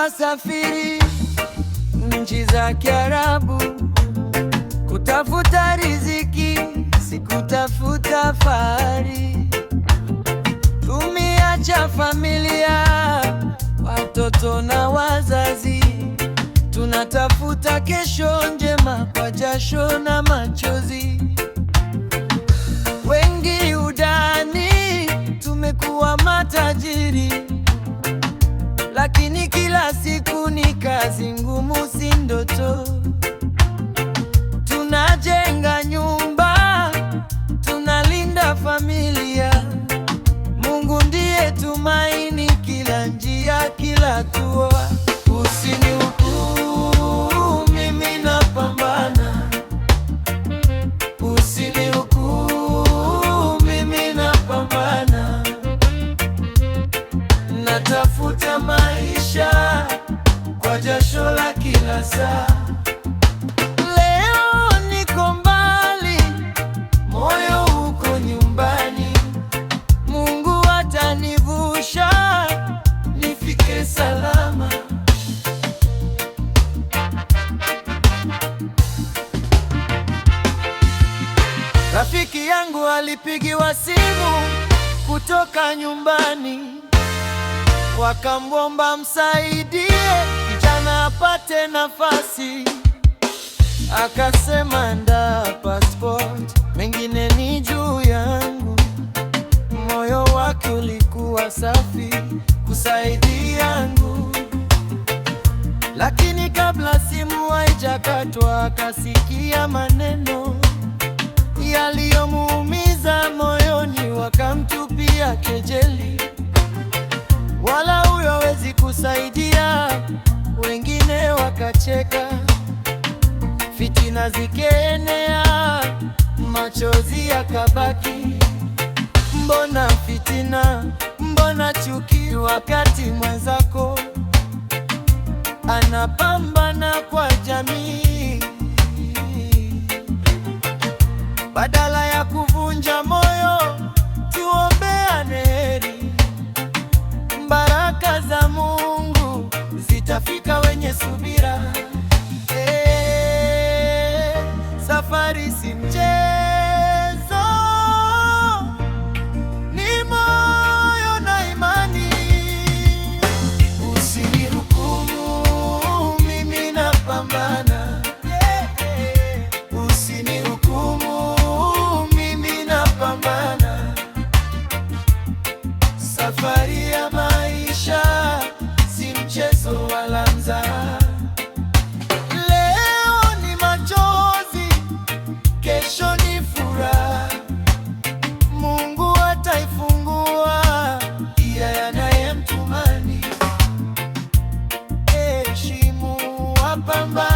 wasafiri nchi za Kiarabu kutafuta riziki, sikutafuta fahari. Tumeacha familia, watoto na wazazi, tunatafuta kesho njema kwa jasho na machozi. Wengi udani tumekuwa matajiri, lakini kila siku ni kazi ngumu, si ndoto. Tunajenga nyumba, tunalinda familia. Mungu ndiye tumaini, kila njia, kila hatua. Usinihukumu, mimi napambana. Usinihukumu, mimi napambana. Natafuta maisha kwa jasho la kila saa. Leo niko mbali, moyo uko nyumbani. Mungu atanivusha nifike salama. Rafiki yangu alipigiwa simu kutoka nyumbani, wakamwomba msaidie kijana apate nafasi. Akasema andaa passport, mengine ni juu yangu. Moyo wake ulikuwa safi kusaidia yangu, lakini kabla simu haijakatwa akasikia maneno yaliyomuumiza moyoni. Wakamtupia kejeli, wala huyo hawezi kusaidia. Wengine wakacheka, fitina zikaenea, machozi yakabaki. Mbona fitina, mbona chuki, wakati mwenzako anapambana kwa jamii? Badala ya kuvunja moyo, tuombeane heri. Baraka za Mungu zitafika wenye subira. Safari si mchezo, ni moyo na imani. Usinihukumu, mimi napambana. Usinihukumu, mimi napambana. Safari ya maisha si mchezo wala mzaha. Leo ni machozi, kesho ni furaha. Mungu ataifungua njia yanayemtumani. Heshimu wapambanaji.